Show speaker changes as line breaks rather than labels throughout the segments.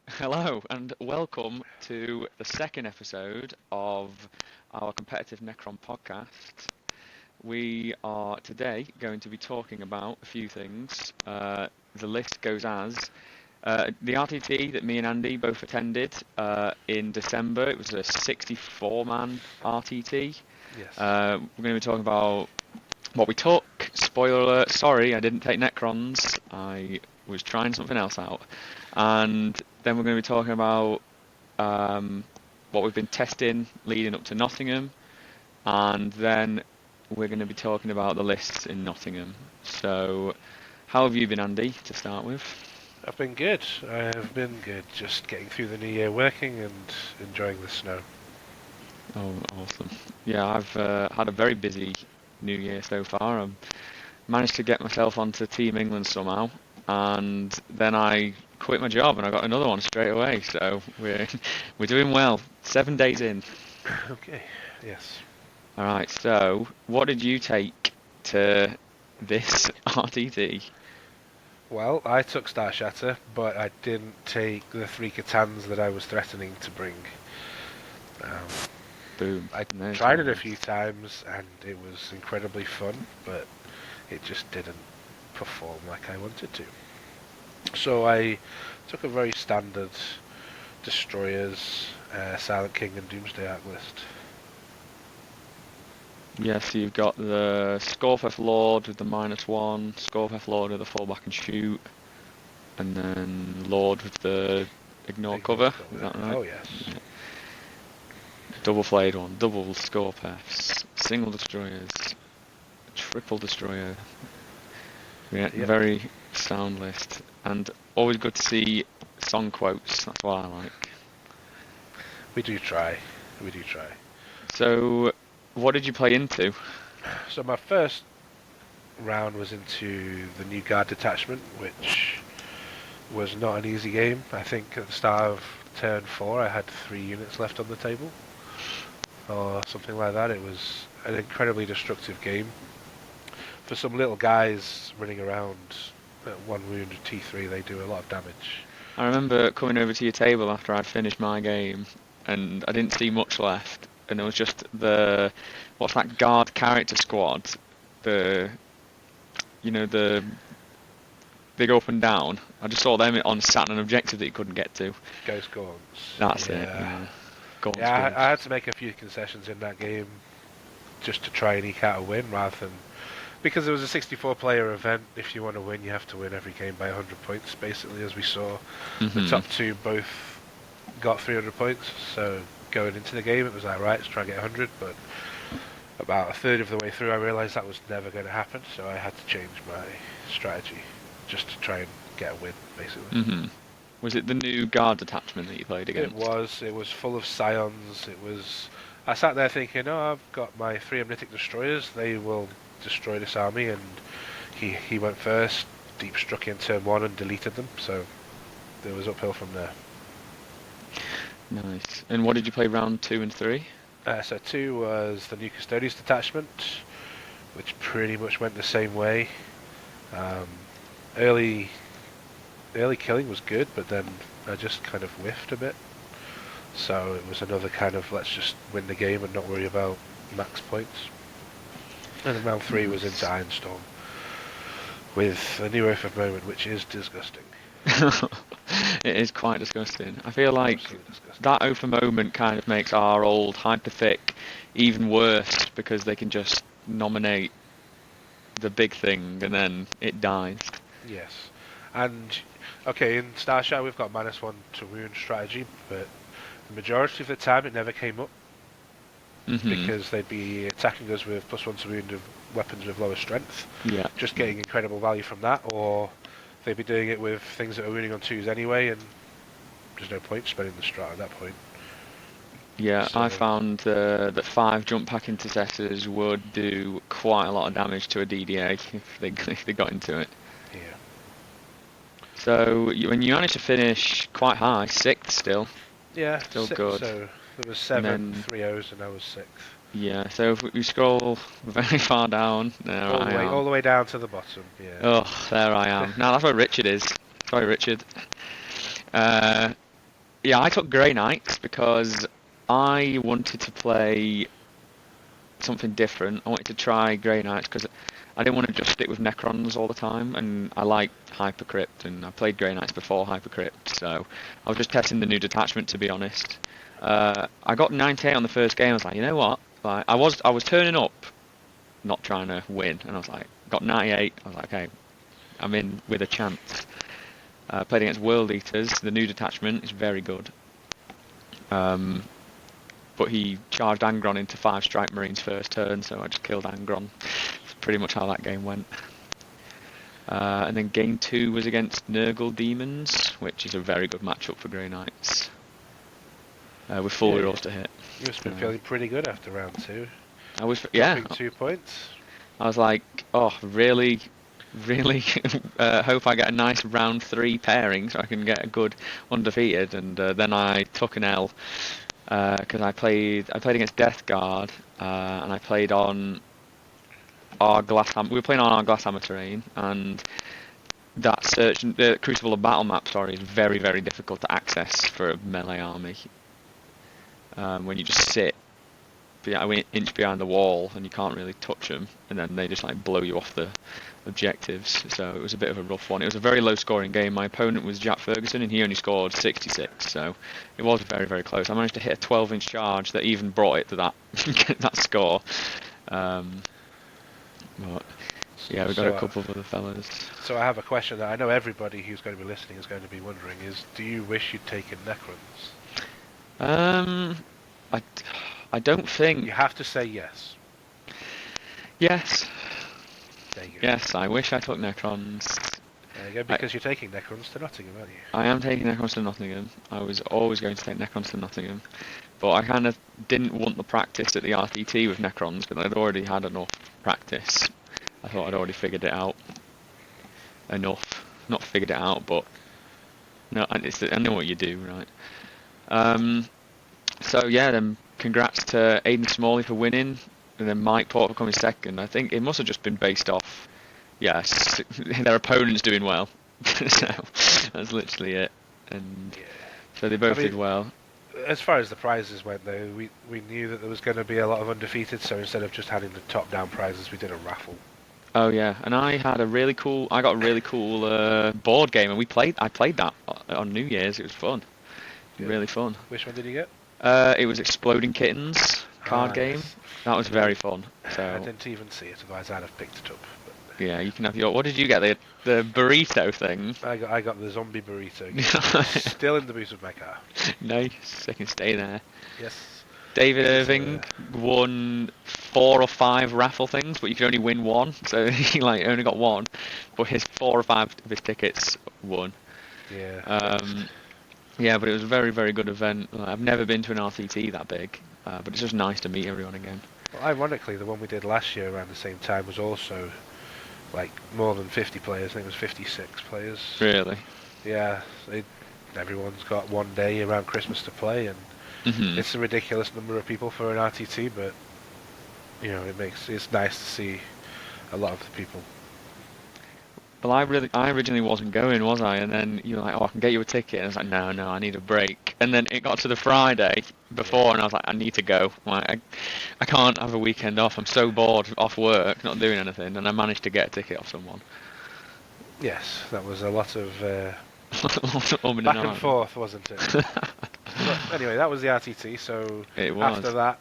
Hello and welcome to the second episode of our competitive Necron podcast. We are today going to be talking about a few things. The list goes as the RTT that me and Andy both attended in December. It was a 64-man RTT.
Yes.
We're going to be talking about what we took. Spoiler alert, sorry, I didn't take Necrons. I was trying something else out. And then we're going to be talking about what we've been testing leading up to Nottingham. And then we're going to be talking about the lists in Nottingham. So, how have you been, Andy, to start with?
I've been good. I have been good. Just getting through the new year working and enjoying the snow.
Oh, awesome. Yeah, I've had a very busy New Year so far. I've managed to get myself onto Team England somehow, and then I quit my job and I got another one straight away. So we're doing well. 7 days in.
Okay. Yes.
All right. So what did you take to this RTT?
Well, I took Starshatter, but I didn't take the 3 Catans that I was threatening to bring.
Boom.
I
There's
tried it a
one.
few times and it was incredibly fun, but it just didn't perform like I wanted to. So I took a very standard Destroyers, Silent King and Doomsday Arc list.
Yes, you've got the Scorpeth Lord with the -1, Scorpeth Lord with the fall back and shoot, and then Lord with the ignore cover. Is that right?
Oh yes.
Yeah. Double flayed one, double Scorpeths, single destroyers, triple destroyer. Yeah,
Yep.
very sound list, and always good to see song quotes. That's what I like.
We do try. We do try.
So, what did you play into?
So my first round was into the new guard detachment, which was not an easy game. I think at the start of turn 4 I had 3 units left on the table, or something like that. It was an incredibly destructive game. For some little guys running around at 1 wound of T3, they do a lot of damage.
I remember coming over to your table after I'd finished my game, and I didn't see much left, and there was just what's that guard character squad, the the big up and down. I just saw them on sat on an objective that you couldn't get to.
Ghost Gaunts.
That's it.
Yeah.
Yeah. Gaunt's
Yeah,
good.
I had to make a few concessions in that game just to try and eke out a win rather than... Because it was a 64-player event, if you want to win, you have to win every game by 100 points, basically, as we saw. The top 2 both got 300 points, so going into the game, it was like, right, let's try and get 100, but about a third of the way through, I realised that was never going to happen, so I had to change my strategy just to try and get a win, basically.
Was it the new guard detachment that you played against?
It was full of scions, I sat there thinking, oh, I've got my 3 Omnitic Destroyers, they will destroy this army, and he went first, deep struck in turn 1 and deleted them, so there was uphill from there.
Nice. And what did you play round 2 and 3?
So 2 was the new Custodians detachment, which pretty much went the same way. Early killing was good, but then I just kind of whiffed a bit. So it was another kind of let's just win the game and not worry about max points. And then round 3 was into Ironstorm with a new Oath of Moment, which is disgusting.
It is quite disgusting. I feel like that open moment kind of makes our old hyperthick even worse because they can just nominate the big thing and then it dies.
Yes. And, okay, in Starshatter we've got -1 to wound strategy, but the majority of the time it never came up. Because they'd be attacking us with +1 to wound of weapons with lower strength.
Yeah.
Just getting incredible value from that, or they'd be doing it with things that are wounding on 2s anyway, and there's no point spending the strat at that point.
Yeah,
So,
I found that 5 jump pack intercessors would do quite a lot of damage to a DDA if they got into it.
yeah.
So when you managed to finish quite high, 6th still.
Yeah,
Still
six,
good.
so there was 7
then,
3-0s and I was 6th.
Yeah, so if we scroll very far down, there I am.
All the way down to the bottom, yeah.
Oh, there I am. Now that's where Richard is. Sorry, Richard. Yeah, I took Grey Knights because I wanted to play something different. I wanted to try Grey Knights because I didn't want to just stick with Necrons all the time, and I like Hypercrypt, and I played Grey Knights before Hypercrypt, so I was just testing the new detachment, to be honest. I got 98 on the first game. I was like, you know what? Like, I was turning up, not trying to win, and I was like, got 98. I was like, okay, I'm in with a chance. Played against World Eaters. The new detachment is very good. But he charged Angron into 5 Strike Marines first turn, so I just killed Angron. That's pretty much how that game went. And then game 2 was against Nurgle Demons, which is a very good matchup for Grey Knights. With full rerolls to hit.
You must have been feeling pretty good after round 2.
I was, yeah.
Dropping 2 points.
I was like, oh, really, really hope I get a nice round 3 pairing so I can get a good undefeated. And then I took an L because I played against Death Guard and I played on our Glasshammer. We were playing on our Glasshammer terrain, and that the Crucible Battle map, sorry, is very, very difficult to access for a melee army. When you just sit an inch behind the wall and you can't really touch them, and then they just like blow you off the objectives. So it was a bit of a rough one. It was a very low scoring game. My opponent was Jack Ferguson, and he only scored 66, so it was very, very close. I managed to hit a 12-inch charge that even brought it to that that score. But yeah, we got a couple of other fellas.
So I have a question that I know everybody who's going to be listening is going to be wondering: is do you wish you'd taken Necrons?
I don't think.
You have to say yes.
Yes.
There you go.
Yes, I wish I took Necrons.
There you go, because you're taking Necrons to Nottingham, aren't you?
I am taking Necrons to Nottingham. I was always going to take Necrons to Nottingham. But I kind of didn't want the practice at the RTT with Necrons, but I'd already had enough practice. I thought I'd already figured it out. Enough. Not figured it out, but no, I know what you do, right? So yeah, then congrats to Aidan Smalley for winning, and then Mike Porter for coming second. I think it must have just been based off, yes, their opponents doing well. So that's literally it. And so they both did well.
As far as the prizes went, though, we knew that there was going to be a lot of undefeated, so instead of just having the top-down prizes, we did a raffle.
Oh yeah, and I got a really cool board game, and I played that on New Year's. It was fun, really fun.
Which one did you get?
It was Exploding Kittens card game. That was very fun. So
I didn't even see it, otherwise I'd have picked it up. But
yeah, you can have your. What did you get? The burrito thing.
I got the zombie burrito. Still in the boot of my car.
Nice, I can stay there.
Yes.
David Irving won 4 or 5 raffle things, but you could only win 1, so he only got 1. But his 4 or 5 of his tickets won.
Yeah.
Yeah, but it was a very, very good event. I've never been to an RTT that big, but it's just nice to meet everyone again.
Well, ironically, the one we did last year around the same time was also more than 50 players. I think it was 56 players.
Really?
Yeah. Everyone's got one day around Christmas to play, and it's a ridiculous number of people for an RTT, but it's nice to see a lot of the people.
Well, I originally wasn't going, was I? And then you were like, oh, I can get you a ticket. And I was like, no, I need a break. And then it got to the Friday before, and I was like, I need to go. I can't have a weekend off. I'm so bored off work, not doing anything. And I managed to get a ticket off someone.
Yes, that was a lot of
back
and forth, wasn't it? But anyway, that was the RTT. So after that,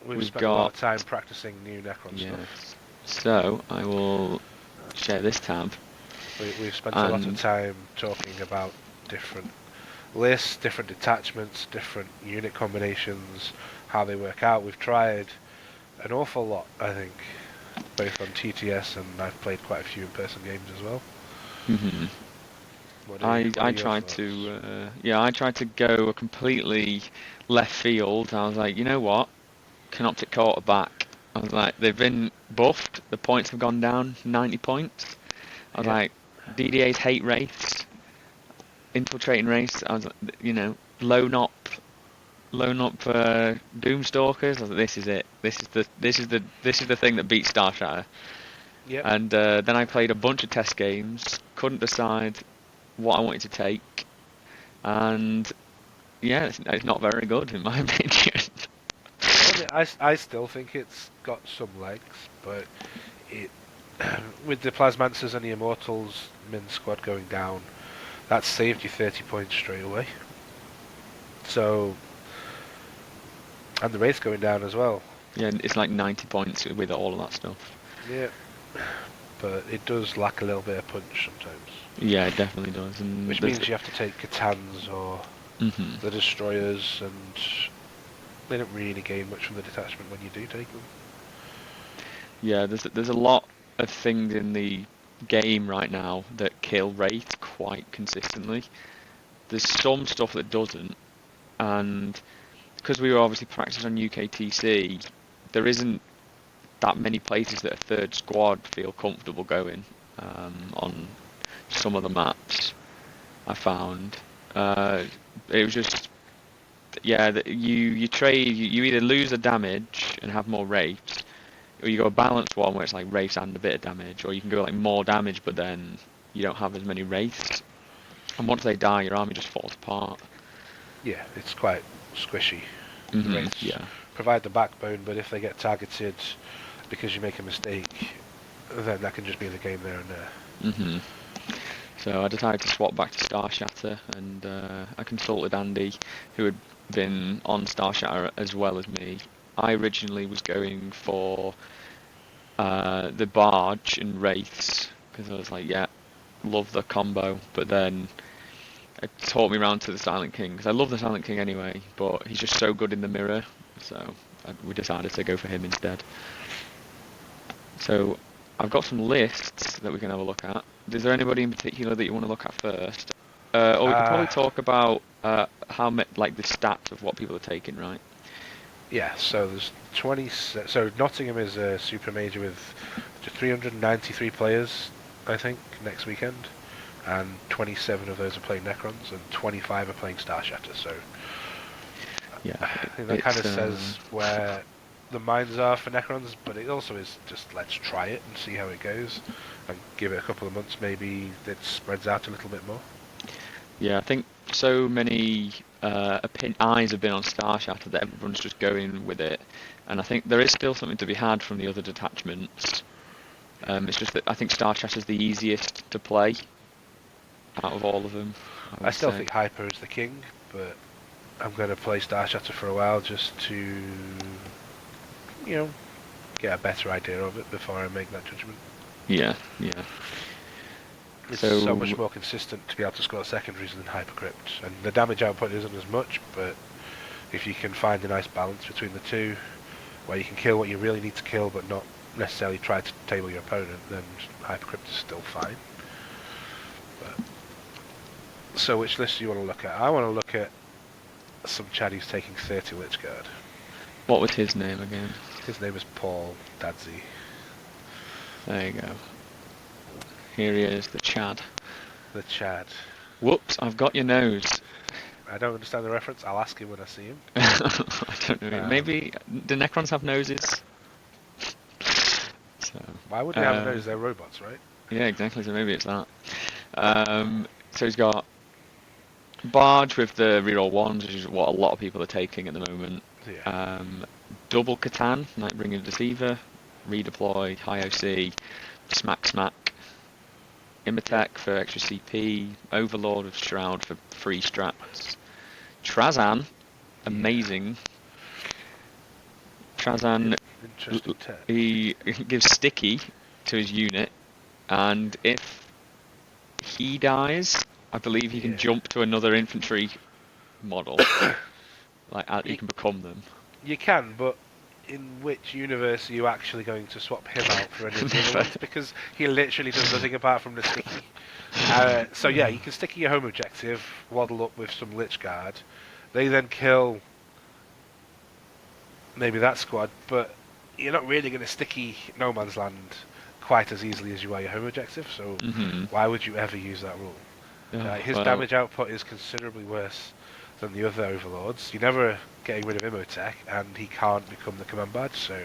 we've spent a lot of time practicing new Necron stuff.
So I will share this tab.
We've spent a lot of time talking about different lists, different detachments, different unit combinations, how they work out. We've tried an awful lot, I think, both on TTS, and I've played quite a few in-person games as well.
I tried to go a completely left field. I was like, you know what? Canoptic quarterback. I was like, they've been buffed. The points have gone down 90 points. I was like, DDA's hate race, infiltrating race. I was like, lone op Doomstalkers. I was like, this is it. This is the thing that beats Starshatter.
Yep.
And then I played a bunch of test games. Couldn't decide what I wanted to take, and yeah, it's not very good in my opinion.
I mean, I still think it's got some legs, but it with the Plasmancers and the Immortals min squad going down, that saved you 30 points straight away. So, and the Wraith's going down as well.
Yeah, it's like 90 points with all of that stuff.
Yeah, but it does lack a little bit of punch sometimes.
Yeah, it definitely does. And
Which means you have to take Catans or the Destroyers, and they don't really gain much from the detachment when you do take them.
Yeah, there's a lot of things in the game right now that kill Wraith quite consistently. There's some stuff that doesn't, and because we were obviously practicing on UKTC, there isn't that many places that a third squad feel comfortable going on some of the maps I found. It was just, yeah, you trade, you either lose a damage and have more Wraiths, or you go a balanced one where it's like Wraiths and a bit of damage, or you can go like more damage but then you don't have as many Wraiths. And once they die, your army just falls apart.
Yeah, it's quite squishy. Wraiths
Yeah.
provide the backbone, but if they get targeted because you make a mistake, then that can just be the game there and there.
So I decided to swap back to Starshatter, and I consulted Andy, who had been on Starshatter as well as me. I originally was going for the Barge and Wraiths, because I was like, yeah, love the combo, but then it taught me around to the Silent King, because I love the Silent King anyway, but he's just so good in the mirror, so we decided to go for him instead. So I've got some lists that we can have a look at. Is there anybody in particular that you want to look at first? Or we could probably talk about how like the stats of what people are taking, right?
Yeah, so there's 20. So Nottingham is a super major with 393 players, I think, next weekend, and 27 of those are playing Necrons, and 25 are playing Starshatter. So
yeah,
I think that kind of says where the minds are for Necrons, but it also is just let's try it and see how it goes, and give it a couple of months, maybe it spreads out a little bit more.
Yeah, I think so many eyes have been on Starshatter that everyone's just going with it, and I think there is still something to be had from the other detachments. It's just that I think Starshatter's the easiest to play out of all of them.
I still think Hyper is the king, but I'm going to play Starshatter for a while just to, get a better idea of it before I make that judgment.
Yeah.
It's so much more consistent to be able to score secondaries than Hypercrypt, and the damage output isn't as much, but if you can find a nice balance between the two, where you can kill what you really need to kill but not necessarily try to table your opponent, then Hypercrypt is still fine. So which list do you want to look at? I want to look at some chaddies taking 30 Lichguard.
What was his name again?
His name is Paul Dadzi.
There you go. Here he is, the Chad.
The Chad.
Whoops, I've got your nose.
I don't understand the reference. I'll ask him when I see him.
I don't know. Maybe do Necrons have noses? So,
why would they have a nose? They're robots, right?
Yeah, exactly. So maybe it's that. So he's got Barge with the reroll ones, which is what a lot of people are taking at the moment.
Yeah.
Double Catan, Nightbringer Deceiver, redeploy, high OC, smack. Imatech for extra CP, Overlord of Shroud for free strats. Trazan, amazing. Trazan,
Interesting tech.
he gives sticky to his unit, and if he dies, I believe he can jump to another infantry model. You can become them.
You can, but in which universe are you actually going to swap him out for any of the other ones? Because he literally does nothing apart from the sticky. So yeah, you can sticky your home objective, waddle up with some Lichguard. They then kill maybe that squad, but you're not really going to sticky No Man's Land quite as easily as you are your home objective, so why would you ever use that rule? His damage output is considerably worse than the other overlords. You're never getting rid of Imotech, and he can't become the command badge, so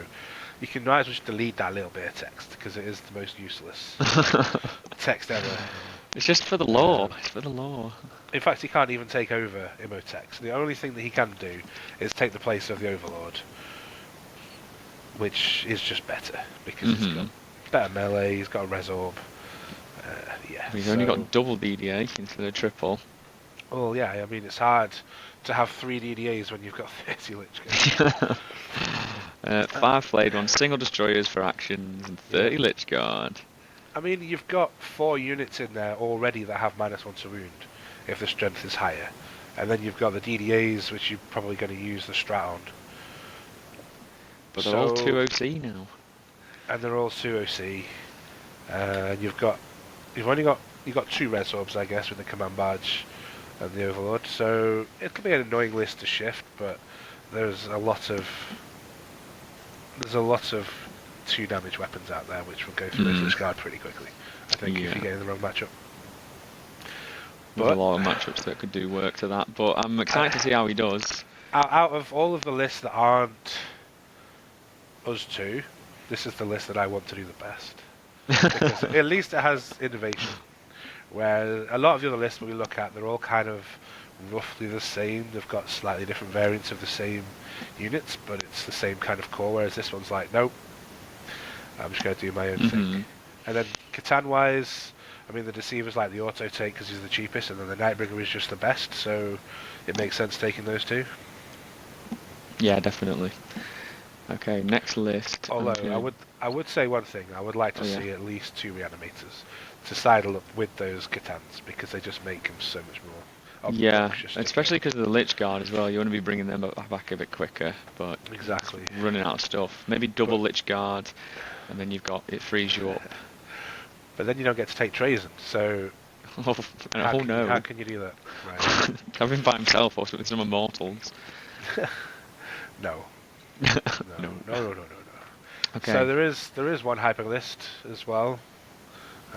you can might as well just delete that little bit of text, because it is the most useless text ever.
It's just for the lore. It's for the lore.
In fact, he can't even take over Imhotep. The only thing that he can do is take the place of the Overlord, which is just better because he's got better melee. He's got a Resorb. Yeah.
He's only got double DDA instead of triple.
Well, yeah. I mean, it's hard to have 3 DDAs when you've got 30 Lich Guard.
5 flayed ones, single destroyers for actions, and 30 Lich Guard.
I mean, you've got 4 units in there already that have -1 to wound, if the strength is higher. And then you've got the DDAs, which you're probably going to use the strat on.
But they're all 2 OC now.
And they're all 2 OC. You've got 2 Resorbs, I guess, with the Command Badge and the Overlord. So it'll be an annoying list to shift, but there's a lot of 2 damage weapons out there, which will go through this guard pretty quickly, I think, if you get in the wrong matchup.
There's a lot of matchups that could do work to that, but I'm excited to see how he does.
Out of all of the lists that aren't us 2, this is the list that I want to do the best. Because at least it has innovation, where a lot of the other lists we look at, they're all kind of roughly the same. They've got slightly different variants of the same units, but it's the same kind of core, whereas this one's like, nope, I'm just going to do my own thing. And then Catan-wise, I mean, the Deceiver's like the auto take because he's the cheapest, and then the Nightbringer is just the best, so it makes sense taking those 2.
Yeah, definitely. Okay, next list.
Although I would say one thing, I would like to see at least 2 Reanimators to sidle up with those Catans, because they just make them so much more obnoxious.
Especially because of the Lich Guard as well. You want to be bringing them back a bit quicker, but
exactly
running out of stuff. Maybe double Lich Guard, and then it frees you up.
But then you don't get to take Trazen, so
no.
How can you do that? Right.
Have him by himself or with some Immortals.
No. No.
Okay.
So there is one hyper list as well.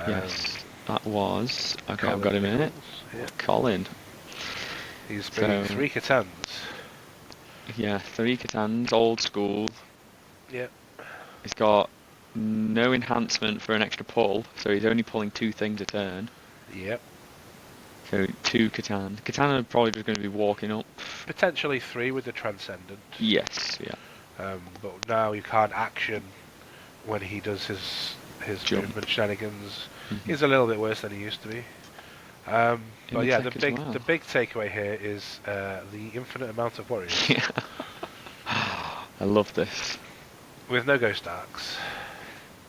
Yes, that was... Okay,
Colin
I've got him in it.
Yeah.
Colin.
He's bringing 3 Catans.
Yeah, 3 Catans, old school.
Yep.
He's got no enhancement for an extra pull, so he's only pulling 2 things a turn.
Yep.
So 2 Catan. Catan are probably just going to be walking up.
Potentially 3 with the Transcendent.
Yes, yeah.
But now you can't action when he does his movement shenanigans. He's a little bit worse than he used to be. But yeah, the big takeaway here is the infinite amount of warriors.
Yeah. I love this.
With no Ghost Arcs.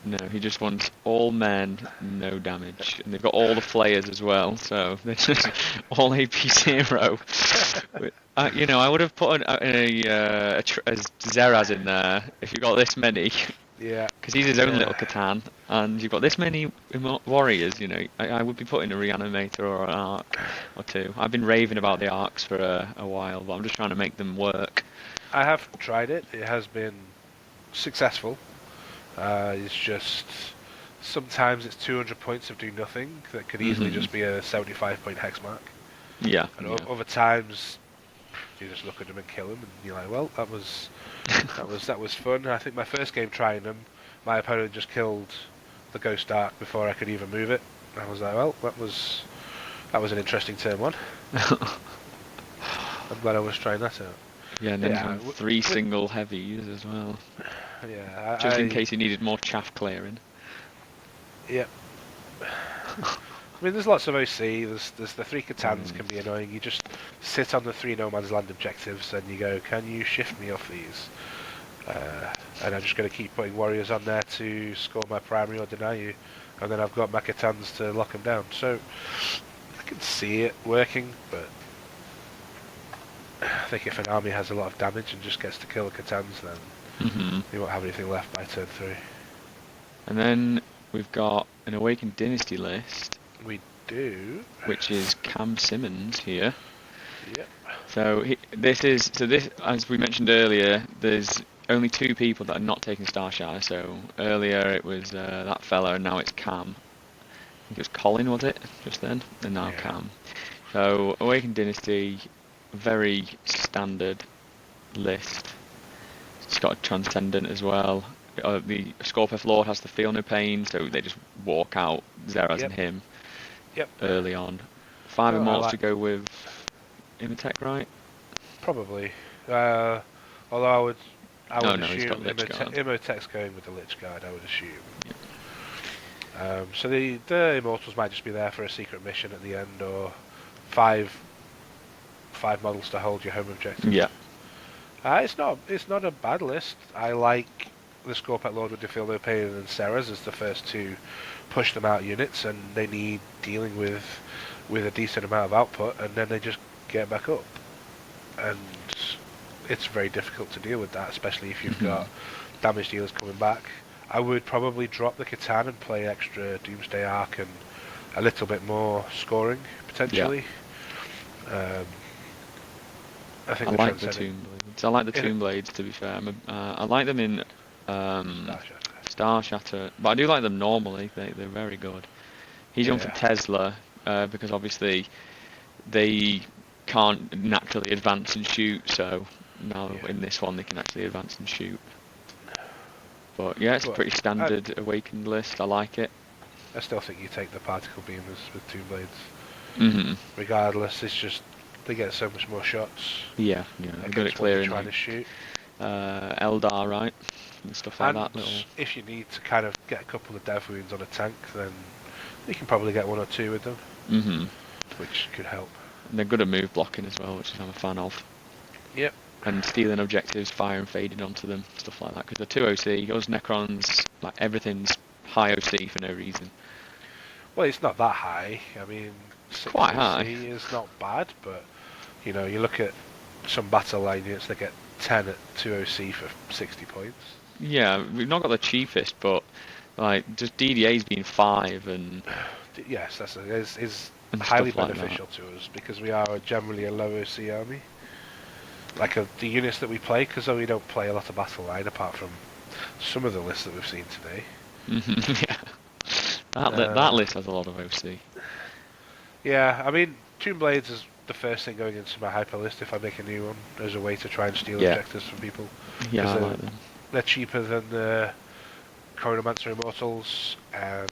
No, he just wants all men, no damage, and they've got all the flayers as well, so they're just all AP 0. I would have put a Zeraz in there if you got this many.
Yeah.
Because he's his own little Catan, and you've got this many warriors. I would be putting a Reanimator or an Arc or 2. I've been raving about the Arcs for a while, but I'm just trying to make them work.
I have tried it. It has been successful. It's just sometimes it's 200 points of do nothing that could easily just be a 75-point hex mark.
Yeah.
And other times you just look at them and kill them, and you're like, well, that was fun. I think my first game trying them, my opponent just killed the Ghost Arc before I could even move it. And I was like, well, that was an interesting turn 1. I'm glad I was trying that out.
Yeah, and then 3 single heavies as well.
Yeah,
just in case he needed more chaff clearing.
Yep. I mean, there's lots of OC. There's the 3 Catans can be annoying. You just sit on the 3 no man's land objectives and you go, can you shift me off these? And I'm just going to keep putting warriors on there to score my primary or deny you, and then I've got my Catans to lock them down. So I can see it working, but I think if an army has a lot of damage and just gets to kill the Catans, then you won't have anything left by turn 3.
And then we've got an Awaken Dynasty list.
We do.
Which is Cam Simmons here.
Yep.
So this, as we mentioned earlier, there's only 2 people that are not taking Starshatter. So earlier it was that fella, and now it's Cam. I think it was Colin, was it? Just then? And now Cam. So Awaken Dynasty, very standard list. It's got a Transcendent as well. The Scorpeth Lord has the Feel No Pain, so they just walk out Zeraz and him.
Yep.
early on. 5
No, I
immortals
like-
to go with Imhotep, right?
Probably. Although I
Oh
would
no, he's got
assume
Lich Guard.
Imhotep's going with the Lich Guard, I would assume.
Yeah.
So the Immortals might just be there for a secret mission at the end, or five models to hold your home objective.
Yeah.
It's not a bad list. I like the Scorpet Lord with Defildo Pain and Serras as the first two push them out units, and they need dealing with a decent amount of output, and then they just get back up. And it's very difficult to deal with that, especially if you've got damage dealers coming back. I would probably drop the Catan and play extra Doomsday Arc and a little bit more scoring, potentially. I think
I like the Tomb Blades. I like the Tomb Blades, to be fair. I like them in Starshatter, but I do like them normally. They're very good. He's on for Tesla because obviously they can't naturally advance and shoot, so now in this one they can actually advance and shoot. But yeah, it's a pretty standard Awakened list. I like it.
I still think you take the Particle Beamers with Tomb Blades. Regardless, it's just they get so much more shots.
Yeah, they're good at clearing.
Trying to shoot.
Eldar, right, and stuff like that.
If you need to kind of get a couple of dev wounds on a tank, then you can probably get 1 or 2 with them, which could help.
And they're good at move blocking as well, which I'm a fan of.
Yep.
And stealing objectives, firing faded onto them, stuff like that. Because they're 2 OC, us Necrons, like everything's high OC for no reason.
Well, it's not that high. I mean, 6
quite
OC
high.
is not bad, but you look at some battle line units that get 10 at 2 OC for 60 points.
Yeah, we've not got the cheapest, but like just DDA's been 5 and
yes, is
and
highly
stuff like
beneficial to us because we are generally a low OC army. Like the units that we play, because we don't play a lot of battle line apart from some of the lists that we've seen today.
Yeah, that list has a lot of OC.
Yeah, I mean, Tomb Blades is the first thing going into my hyper list if I make a new one as a way to try and steal objectives from people.
Yeah, I like them.
They're cheaper than the Chronomancer Immortals, and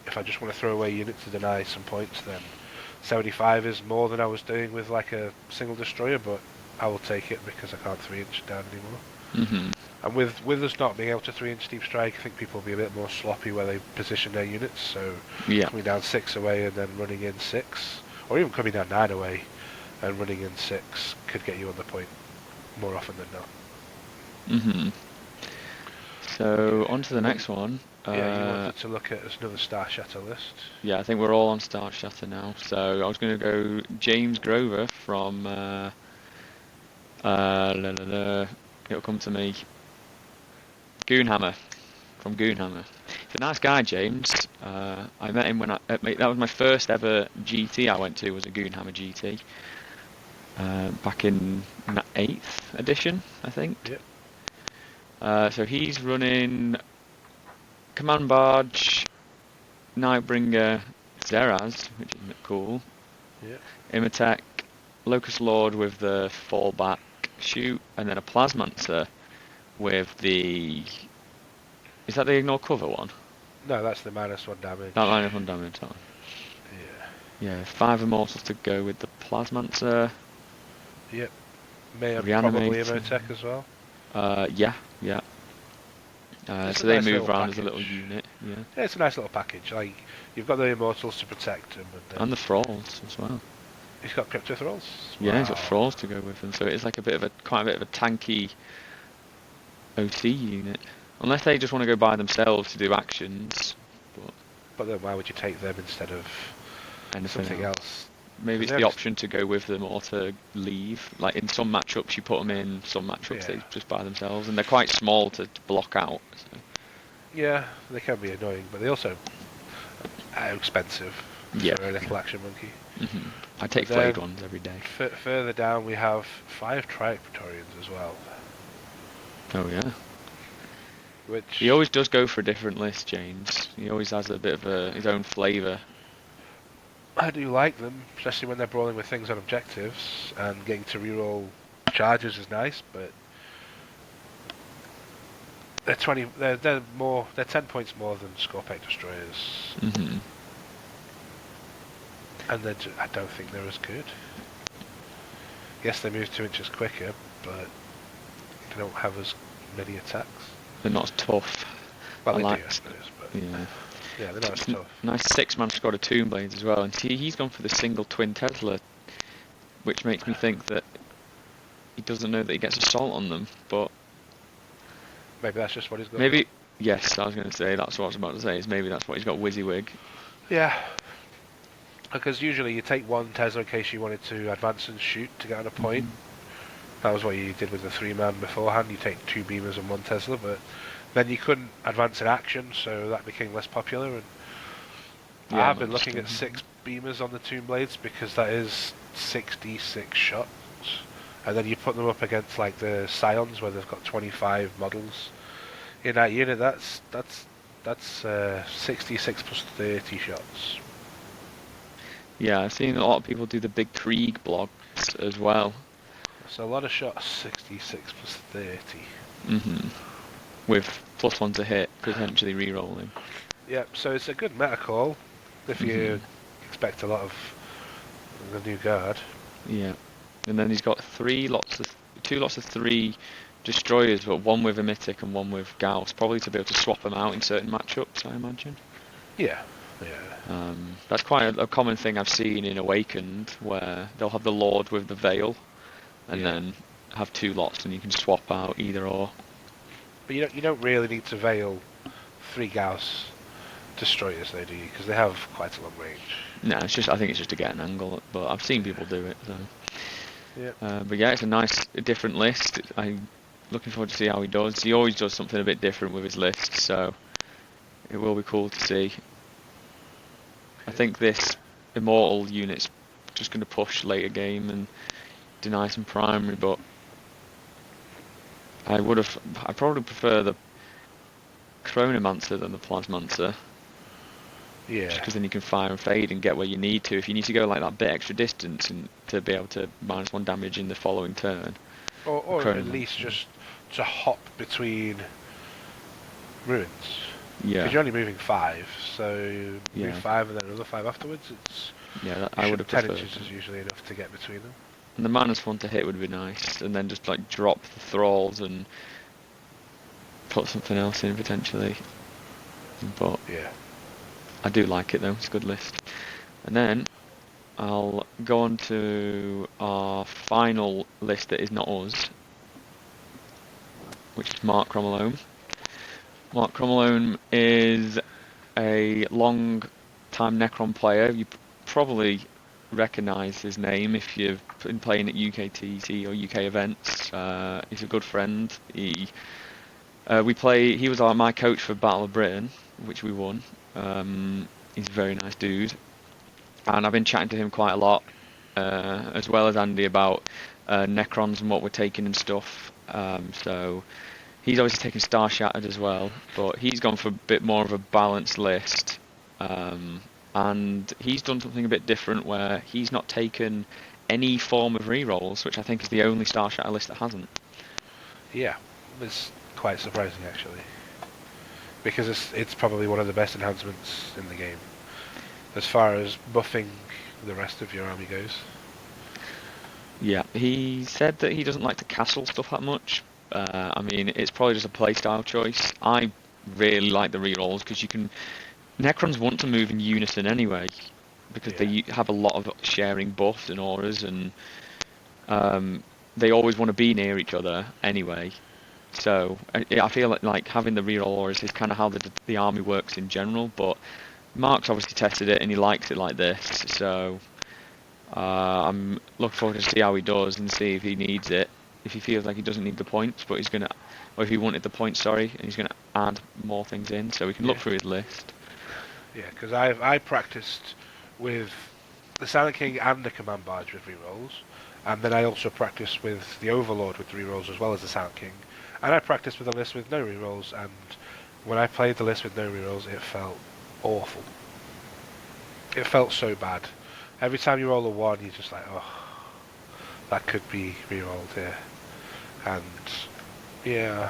if I just want to throw away units to deny some points, then 75 is more than I was doing with like a single destroyer, but I will take it because I can't 3-inch down anymore. And with us not being able to 3-inch deep strike, I think people will be a bit more sloppy where they position their units, so coming down 6 away and then running in 6, or even coming down 9 away and running in 6 could get you on the point more often than not.
So on to the next one.
You wanted to look at another Starshatter list.
Yeah, I think we're all on Starshatter now. So I was going to go James Grover from it'll come to me. Goonhammer, from Goonhammer. He's a nice guy, James. I met him when that was my first ever GT I went to, was a Goonhammer GT. Back in 8th edition, I think.
Yep.
So he's running Command Barge, Nightbringer, Zeraz, which is cool.
Yep.
Imhotep, Locust Lord with the fallback shoot, and then a Plasmancer with the... Is that the Ignore Cover one?
No, that's the -1 damage.
That -1 damage one. Yeah, 5 Immortals to go with the Plasmancer.
Yep. May have
Reanimate.
probably Imhotep as well.
Yeah. So they
nice
move around
package.
as a little unit. Yeah.
Yeah, it's a nice little package. Like, you've got the Immortals to protect them.
And the Thralls as well.
He's got Crypto Thralls.
Yeah, he's got Thralls to go with them, so it's like quite a bit of a tanky OC unit. Unless they just want to go by themselves to do actions.
But then why would you take them instead of
Anything
something else?
Maybe it's the option to go with them or to leave. Like in some matchups you put them in, some matchups they just by themselves, and they're quite small to block out. So.
Yeah, they can be annoying, but they also are expensive for a little action monkey.
I take flayed ones every day.
Further down we have 5 Triac Praetorians as well.
Oh yeah.
Which
He always does go for a different list, James. He always has a bit of his own flavour.
I do like them, especially when they're brawling with things on objectives, and getting to reroll charges is nice, but they're 10 points more than Scorpec destroyers. And I don't think they're as good. Yes, they move 2 inches quicker, but they don't have as many attacks.
They're not as tough.
Well,
I
they
like,
do, I suppose, but
yeah.
yeah, they're not as tough.
Nice 6-man squad of Tomb Blades as well, and see, he's gone for the single twin Tesla, which makes me think that he doesn't know that he gets assault on them, but
Maybe that's just what he's got.
maybe, yes, I was going to say, that's what I was about to say, is maybe that's what he's got WYSIWYG.
Yeah. Because usually you take one Tesla in case you wanted to advance and shoot to get on a point. That was what you did with the 3-man beforehand. You take 2 beamers and 1 Tesla, but then you couldn't advance in action, so that became less popular. And
Yeah,
I have been looking at 6 beamers on the Tomb Blades because that is 66 shots. And then you put them up against like the Scions where they've got 25 models in that unit. That's 66 plus 30 shots.
Yeah, I've seen a lot of people do the big Krieg blogs as well.
So a lot of shots, 66 plus 30.
With +1 to hit, potentially re-rolling.
Yep, so it's a good meta call if you expect a lot of the new guard.
Yeah, and then he's got 2 lots of 3 destroyers, but 1 with a mythic and 1 with Gauss, probably to be able to swap them out in certain matchups, I imagine.
Yeah.
That's quite a common thing I've seen in Awakened, where they'll have the Lord with the Veil, and then have 2 lots, and you can swap out either or.
But you don't really need to veil 3 Gauss destroyers, though, do you? Because they have quite a long range.
No, I think it's just to get an angle, but I've seen people do it. So.
Yeah.
But yeah, it's a nice, different list. I'm looking forward to see how he does. He always does something a bit different with his list, so it will be cool to see. I think this Immortal unit's just going to push later game and deny some primary, but I probably prefer the Chronomancer than the Plasmancer.
Yeah.
Just because then you can fire and fade and get where you need to. If you need to go like that bit extra distance and to be able to -1 damage in the following turn.
Or at least just to hop between ruins.
Yeah.
Because you're only moving 5, so move 5 and then another 5 afterwards.
I would have
10
preferred.
inches is usually enough to get between them.
And the -1 to hit would be nice, and then just like drop the thralls and put something else in potentially. But
yeah,
I do like it though, it's a good list. And then I'll go on to our final list that is not us, which is Mark Chromone. Mark Chromone is a long-time Necron player. You probably recognise his name if you've been playing at UKTC or UK events. He's a good friend. He was my coach for Battle of Britain, which we won. He's a very nice dude, and I've been chatting to him quite a lot, as well as Andy, about Necrons and what we're taking and stuff. So he's obviously taken Starshattered as well, but he's gone for a bit more of a balanced list. And he's done something a bit different where he's not taken any form of rerolls, which I think is the only Starshatter list that hasn't.
Yeah, it's quite surprising actually, because it's probably one of the best enhancements in the game as far as buffing the rest of your army goes.
Yeah, he said that he doesn't like to castle stuff that much. I mean, it's probably just a playstyle choice. I really like the rerolls because you can. Necrons want to move in unison anyway, because they have a lot of sharing buffs and auras, and they always want to be near each other anyway. So I feel like having the reroll auras is kind of how the army works in general. But Mark's obviously tested it and he likes it like this, so I'm looking forward to see how he does and see if he needs it. If he feels like he doesn't need the points, but or if he wanted the points, sorry, and he's gonna add more things in, so we can look through his list.
Yeah, because I practiced with the Silent King and the Command Barge with rerolls, and then I also practiced with the Overlord with rerolls as well as the Silent King, and I practiced with a list with no rerolls, and when I played the list with no rerolls, it felt awful. It felt so bad. Every time you roll a 1, you're just like, oh, that could be rerolled here. And yeah,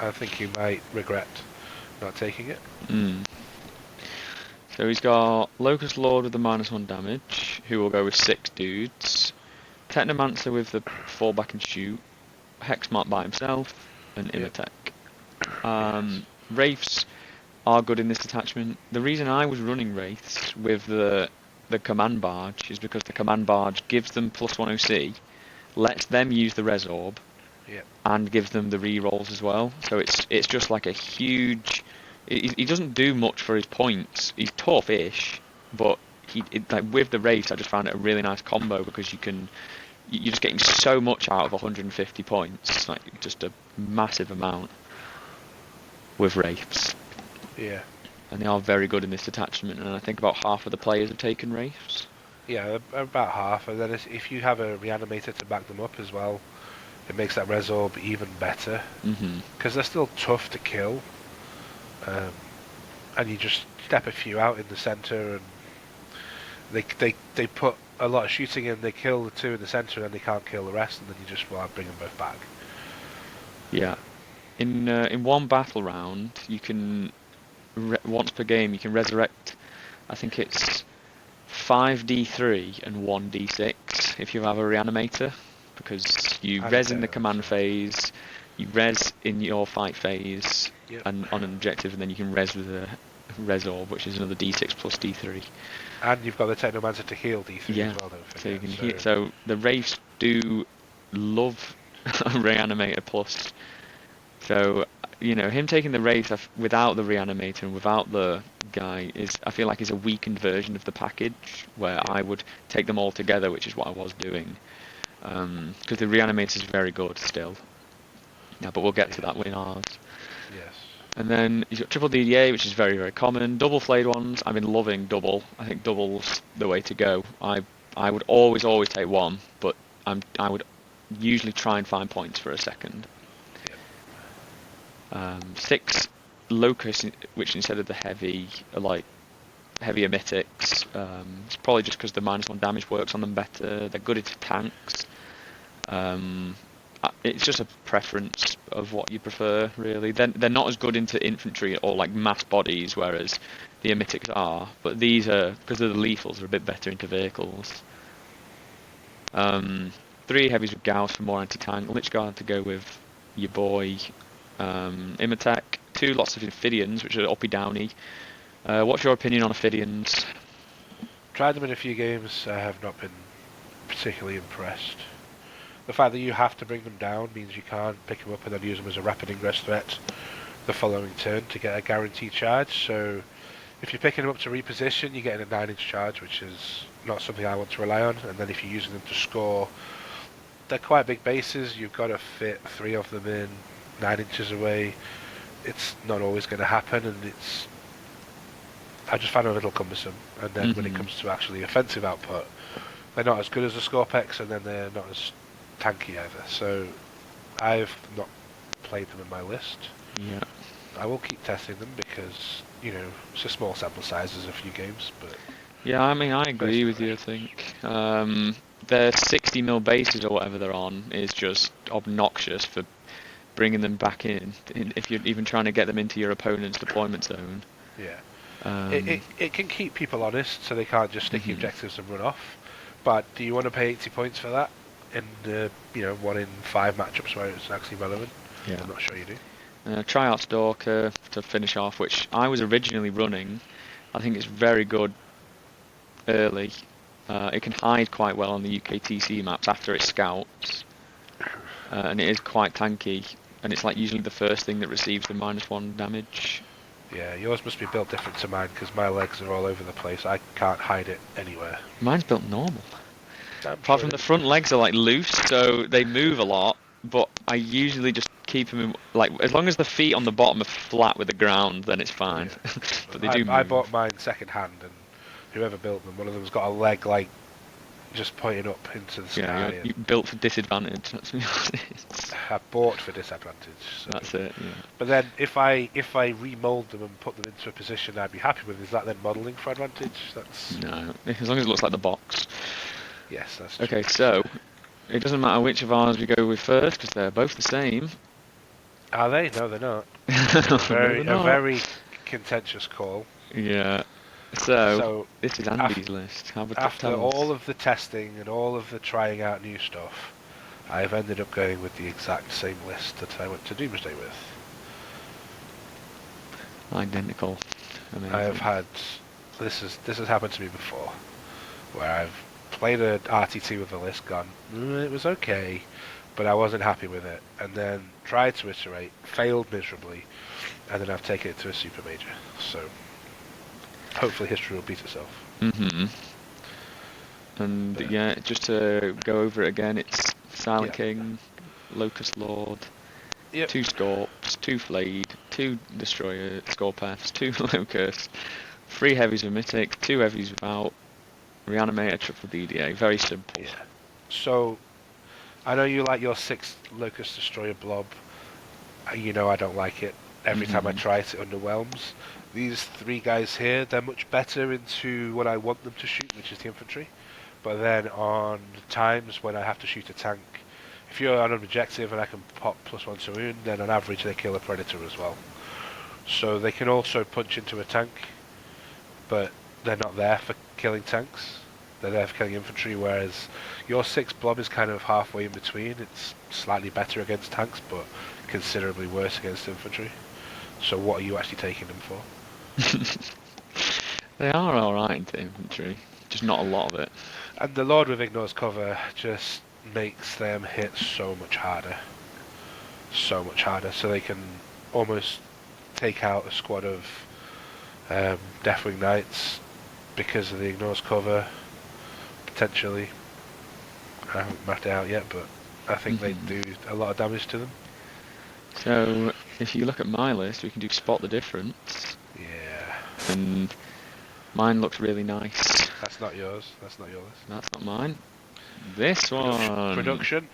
I think you might regret not taking it.
So he's got Locust Lord with the -1 damage, who will go with 6 dudes. Technomancer with the fall back and shoot. Hexmark by himself, and
Yep.
Imatech. Wraiths are good in this detachment. The reason I was running Wraiths with the command barge is because the command barge gives them +1 OC, lets them use the Resorb,
Yep.
and gives them the rerolls as well. So it's just like a huge. He doesn't do much for his points. He's tough-ish, but like with the Wraiths, I just found it a really nice combo because you're just getting so much out of 150 points. It's like just a massive amount with Wraiths.
Yeah.
And they are very good in this detachment, and I think about half of the players have taken Wraiths.
Yeah, about half. And then if you have a reanimator to back them up as well, it makes that Resorb even better. Because they're still tough to kill. And you just step a few out in the centre, and they put a lot of shooting in, they kill the 2 in the centre, and then they can't kill the rest, and then you just bring them both back.
Yeah. In one battle round, you can once per game you can resurrect. I think it's 5d3 and 1d6 if you have a reanimator, because you res in the command phase, you res in your fight phase,
Yep.
and on an objective, and then you can res with a Resorb, which is another d6 plus d3.
And you've got the Technomancer to heal D3
Yeah.
as well, don't forget.
So you can heal. So the Wraiths do love a reanimator plus. So him taking the Wraith without the reanimator and without the guy I feel like is a weakened version of the package, where I would take them all together, which is what I was doing, because the reanimator is very good still. Yeah, but we'll get to that with ours.
Yes.
And then you've got triple DDA, which is very, very common. Double flayed ones, I've been loving double. I think double's the way to go. I would always take one, but I would usually try and find points for a second. 6 Locust, which instead of the heavy, are like heavier mythics. It's probably just because the -1 damage works on them better. They're good into tanks. It's just a preference of what you prefer, really. They're not as good into infantry or like mass bodies, whereas the mythics are. But these are, because of the lethals, are a bit better into vehicles. 3 heavies with Gauss for more anti-tank. Lichguard to go with your boy Imatech. 2 lots of Ophidians, which are uppy downy. What's your opinion on Ophidians?
Tried them in a few games. I have not been particularly impressed. The fact that you have to bring them down means you can't pick them up and then use them as a rapid ingress threat the following turn to get a guaranteed charge. So if you're picking them up to reposition, you're getting a 9-inch charge, which is not something I want to rely on. And then if you're using them to score, they're quite big bases. You've got to fit 3 of them in 9 inches away. It's not always going to happen, and I just find it a little cumbersome. And then when it comes to actually offensive output, they're not as good as the Scorpex, and then they're not as tanky either. So I've not played them in my list.
Yeah.
I will keep testing them because it's a small sample size, there's a few games, but
Yeah, I mean, I agree with you, I think. Their 60mm bases or whatever they're on is just obnoxious for bringing them back in if you're even trying to get them into your opponent's deployment zone.
Yeah. It can keep people honest, so they can't just stick objectives and run off. But do you want to pay 80 points for that in 1 in 5 matchups where it's actually relevant?
Yeah.
I'm not sure you do.
Tryout Stalker to finish off, which I was originally running. I think it's very good early. It can hide quite well on the UKTC maps after it scouts, and it is quite tanky, and it's like usually the first thing that receives the -1 damage.
Yeah, yours must be built different to mine because my legs are all over the place. I can't hide it anywhere.
Mine's built normal.
Apart
from the front legs are like loose, so they move a lot, but I usually just keep them in, like, as long as the feet on the bottom are flat with the ground, then it's fine.
Yeah.
But they do move.
I bought mine second hand, and whoever built them, one of them's got a leg like just pointing up into the sky.
Yeah, you built for disadvantage. That's me.
I bought for disadvantage. So.
That's it. Yeah.
But then if I remold them and put them into a position I'd be happy with, is that then modelling for advantage? That's
No, as long as it looks like the box.
Yes, that's true.
Okay, so it doesn't matter which of ours we go with first because they're both the same.
Are they? No, they're not.
They're
A very contentious call.
Yeah. So this is Andy's list.
After
Tell us.
all of the testing and all of the trying out new stuff, I've ended up going with the exact same list that I went to Doomsday with.
Identical. Amazing.
I have had this has happened to me before, where I've played an RTT with a list, gone, it was okay, but I wasn't happy with it, and then tried to iterate, failed miserably, and then I've taken it to a super major. So hopefully history will repeat itself.
And
But,
yeah, just to go over it again, it's Silent King, Locust Lord, 2 Scorps, 2 Flayed, 2 Destroyer Scorpaths, 2 Locusts, 3 Heavies with Mythic, 2 Heavies without, Reanimator, triple DDA. Very simple.
Yeah. So I know you like your 6 Locust Destroyer blob. You know I don't like it. Every time I try it, it underwhelms. These 3 guys here, they're much better into what I want them to shoot, which is the infantry. But then on times when I have to shoot a tank, if you're on an objective and I can pop +1 to wound, then on average they kill a predator as well. So they can also punch into a tank, but they're not there for killing tanks. They're there for killing infantry, whereas your 6 blob is kind of halfway in between. It's slightly better against tanks, but considerably worse against infantry. So what are you actually taking them for?
They are alright into infantry, just not a lot of it.
And the Lord with Ignores cover just makes them hit so much harder. So much harder. So they can almost take out a squad of Deathwing Knights because of the Ignores cover, potentially. I haven't mapped it out yet, but I think they do a lot of damage to them.
So, if you look at my list, we can do Spot the Difference.
Yeah.
And mine looks really nice.
That's not yours. That's not your list.
That's not mine. This one.
Production.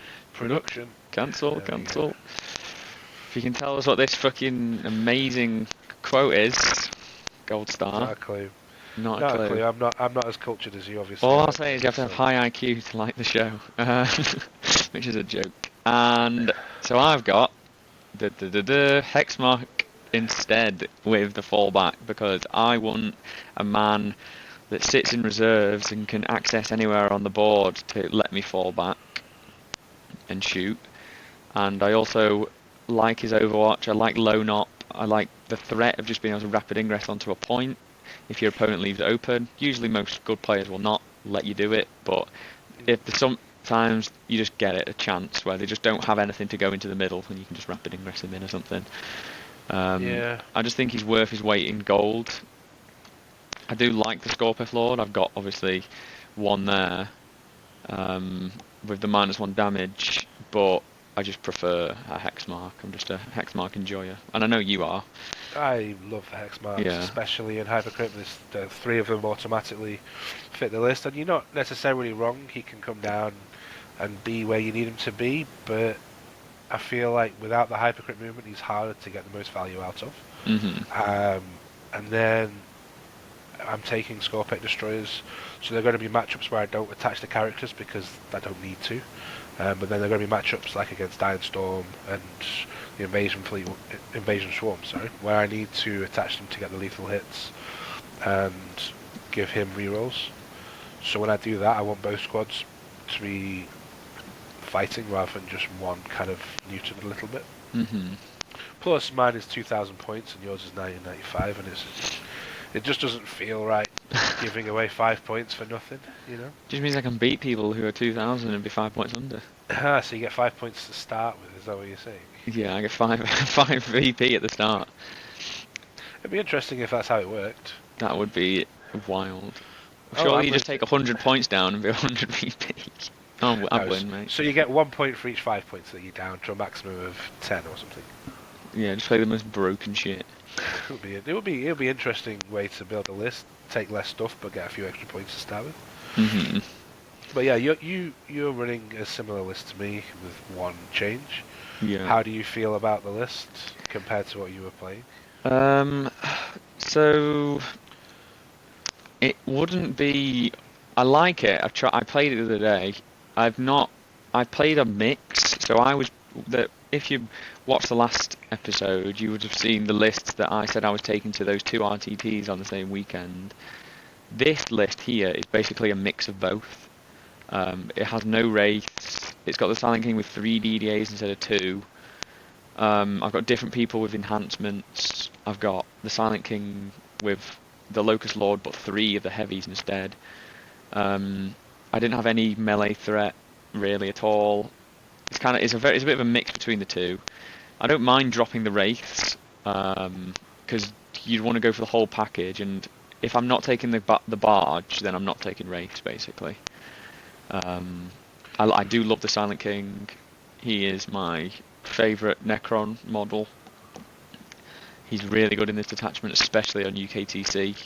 Cancel. If you can tell us what this fucking amazing quote is, gold star.
Not a clue.
Not a clue.
I'm not as cultured as you, obviously.
All I'll say is you have to have high IQ to like the show, which is a joke. And so I've got the Hexmark instead with the fallback, because I want a man that sits in reserves and can access anywhere on the board to let me fall back and shoot. And I also like his Overwatch. I like Lone Op. I like the threat of just being able to rapid ingress onto a point if your opponent leaves it open. Usually most good players will not let you do it, but if sometimes you just get it a chance where they just don't have anything to go into the middle and you can just rapid ingress them in or something.
Yeah.
I just think he's worth his weight in gold. I do like the Scorpeth Lord. I've got obviously one there with the -1 damage, but I just prefer a Hexmark. I'm just a Hexmark enjoyer, and I know you are.
I love the Hexmarks, especially in Hypercrypt. The 3 of them automatically fit the list, and you're not necessarily wrong. He can come down and be where you need him to be, but I feel like without the Hypercrypt movement, he's harder to get the most value out of. And then I'm taking Scorpeth Destroyers, so they're going to be matchups where I don't attach the characters because I don't need to. But then they're going to be matchups like against Iron Storm and the Invasion Swarm, where I need to attach them to get the lethal hits and give him rerolls. So when I do that, I want both squads to be fighting rather than just one kind of neutered a little bit. Plus, mine is 2,000 points and yours is 995, and it just doesn't feel right giving away 5 points for nothing, you know?
Just means I can beat people who are 2,000 and be 5 points under.
So you get 5 points to start with, is that what you're saying?
Yeah, I get 5 VP at the start.
It'd be interesting if that's how it worked.
That would be wild. Surely you just take 100 points down and be 100 VP. I'd win, mate.
So you get 1 point for each 5 points that you're down to a maximum of 10 or something.
Yeah, just play the most broken shit.
It would be interesting way to build a list. Take less stuff, but get a few extra points to start with. But yeah, you're running a similar list to me with one change.
Yeah.
How do you feel about the list compared to what you were playing?
So it wouldn't be. I like it. I played it the other day. I played a mix. So if you watched the last episode, you would have seen the list that I said I was taking to those 2 RTTs on the same weekend. this list here is basically a mix of both. It has no wraiths. It's got the Silent King with 3 DDAs instead of 2. I've got different people with enhancements. I've got the Silent King with the Locust Lord, but 3 of the heavies instead. I didn't have any melee threat really at all. It's a bit of a mix between the two. I don't mind dropping the wraiths because you'd want to go for the whole package, and if I'm not taking the barge, then I'm not taking wraiths basically. I do love the Silent King. He is my favourite Necron model. He's really good in this detachment, especially on UKTC,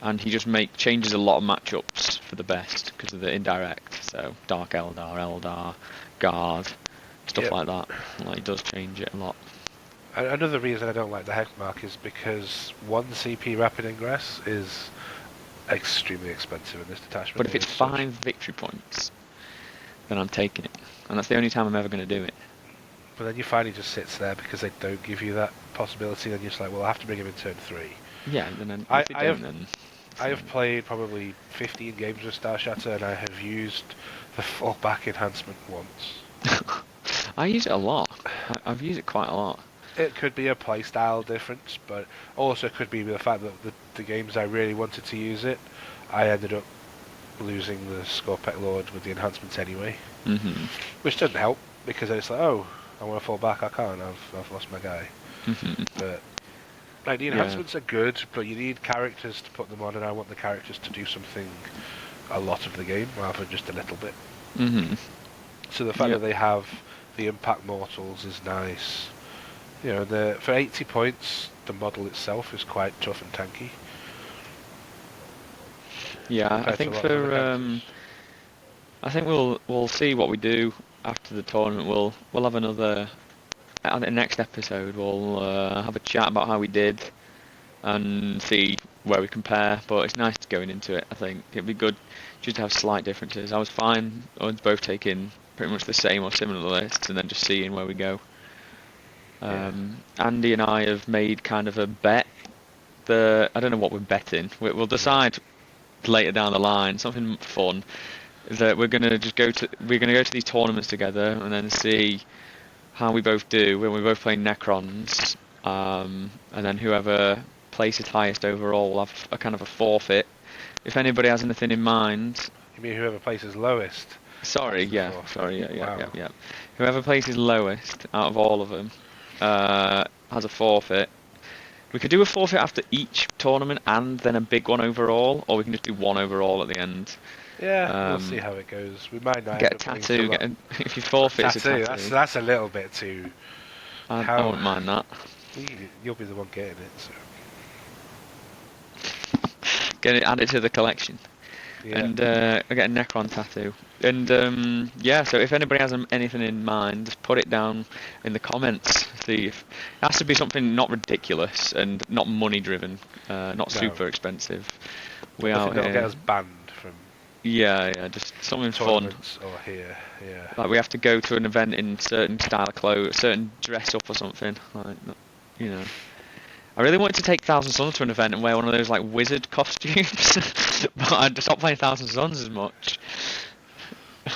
and he just changes a lot of matchups for the best because of the indirect. So Dark Eldar, Guard, stuff like that. Like, he does change it a lot.
Another reason I don't like the Heckmark is because 1 CP rapid ingress is extremely expensive in this detachment.
But if it's 5 victory points, then I'm taking it, and that's the only time I'm ever going to do it.
But then you find he just sits there because they don't give you that possibility, and you're just like, well, I have to bring him in turn 3.
Yeah, and then
I have played probably 15 games with Starshatter, and I have used the fallback enhancement once.
I use it a lot. I've used it quite a lot.
It could be a playstyle difference, but also could be the fact that the games I really wanted to use it, I ended up losing the Scorpec Lord with the enhancements anyway.
Mm-hmm.
Which doesn't help, because it's like, oh, I want to fall back, I can't, I've lost my guy.
Mm-hmm.
But like, the enhancements are good, but you need characters to put them on, and I want the characters to do something a lot of the game, rather than just a little bit.
Mm-hmm.
So the fact that they have the Impact Mortals is nice. You know, for 80 points, the model itself is quite tough and tanky.
Yeah, I think I think we'll see what we do after the tournament. We'll have another at the next episode. We'll have a chat about how we did and see where we compare. But it's nice going into it. I think it'd be good just to have slight differences. I was fine. I was both taking pretty much the same or similar lists, and then just seeing where we go. Andy and I have made kind of a bet. I don't know what we're betting. We'll decide later down the line. Something fun is that we're gonna go to these tournaments together and then see how we both do when we're both playing Necrons. And then whoever places highest overall will have a kind of a forfeit. If anybody has anything in mind.
You mean whoever places lowest?
Sorry, yeah.
Wow.
Whoever places lowest out of all of them has a forfeit. We could do a forfeit after each tournament and then a big one overall, or we can just do one overall at the end.
Yeah, we'll see how it goes. We might not
get a tattoo. If you forfeit, it's a tattoo.
That's a little bit too.
I won't mind that.
You'll be the one getting it. So.
Add it to the collection. Yeah. And I get a Necron tattoo. And so if anybody has anything in mind, just put it down in the comments. See if it has to be something not ridiculous and not money driven, not super expensive.
That'll get us banned from.
Yeah, just something fun.
Or here, yeah.
Like we have to go to an event in certain style of clothes, certain dress up or something. Like, you know. I really wanted to take Thousand Suns to an event and wear one of those like wizard costumes, but I'd stop playing Thousand Suns as much.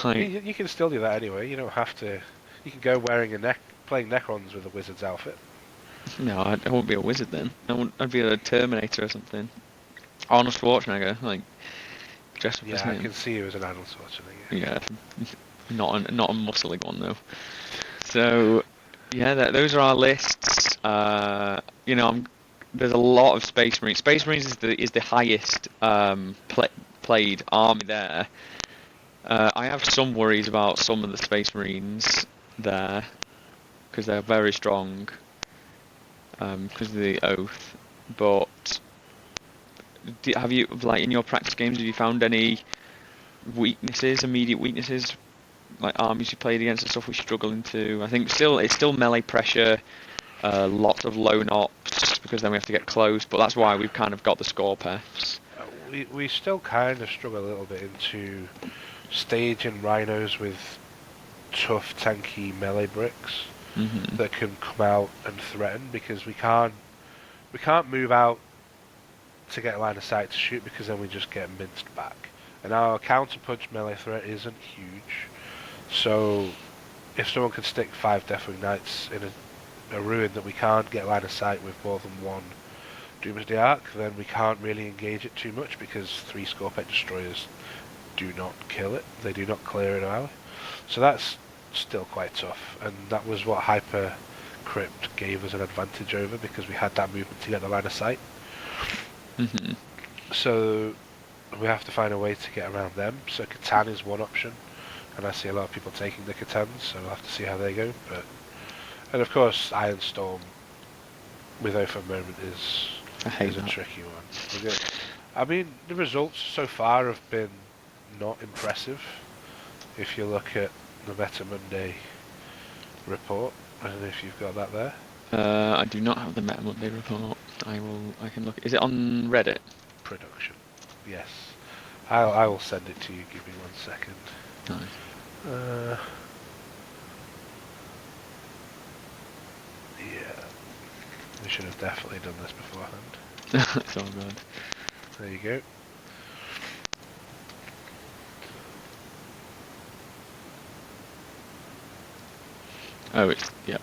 Like, you can still do that anyway. You don't have to. You can go wearing playing Necrons with a wizard's outfit.
No, I won't be a wizard then. I'd be a Terminator or something. Arnold Schwarzenegger, like dress up as him.
Yeah, I can see you as an Arnold Schwarzenegger.
Yeah, not a muscly one though. So yeah, those are our lists. There's a lot of Space Marines. Space Marines is the highest played army there. I have some worries about some of the Space Marines there because they're very strong because of the oath. But have you, like in your practice games, have you found any immediate weaknesses, like armies you played against and stuff we struggle into? I think it's still melee pressure, lots of lone ops because then we have to get close. But that's why we've kind of got the Scorpeths.
We still kind of struggle a little bit into staging rhinos with tough tanky melee bricks that can come out and threaten, because we can't move out to get line of sight to shoot, because then we just get minced back. And our counter punch melee threat isn't huge, so if someone can stick 5 Deathwing Knights in a ruin that we can't get line of sight with more than one Doomsday Arc, then we can't really engage it too much, because 3 Scorpet Destroyers do not kill it, they do not clear it out. So that's still quite tough, and that was what Hyper Crypt gave us an advantage over, because we had that movement to get the line of sight.
Mm-hmm.
So we have to find a way to get around them. So Catan is one option, and I see a lot of people taking the Catans, so we'll have to see how they go. And of course, Iron Storm with Oath of Moment is a tricky one. I mean, the results so far have been not impressive. If you look at the Meta Monday report, I don't know if you've got that there.
I do not have the Meta Monday report. I can look. Is it on Reddit?
Production. Yes. I will send it to you. Give me 1 second.
Nice.
Yeah. We should have definitely done this beforehand.
It's all good.
There you go.
Oh, it's yep.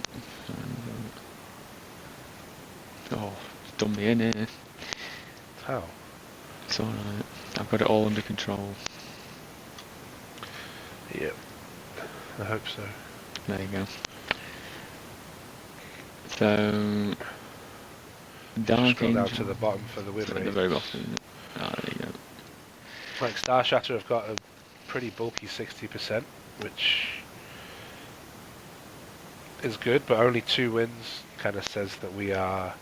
Oh, it's done me in here.
How?
It's alright. I've got it all under control.
Yep. I hope so.
There you go. So, Dark
Scroll down
Angel.
to the bottom for the win
At
rate.
the very bottom. Ah, there you go.
Like Starshatter have got a pretty bulky 60%, which is good, but only 2 wins kind of says that we are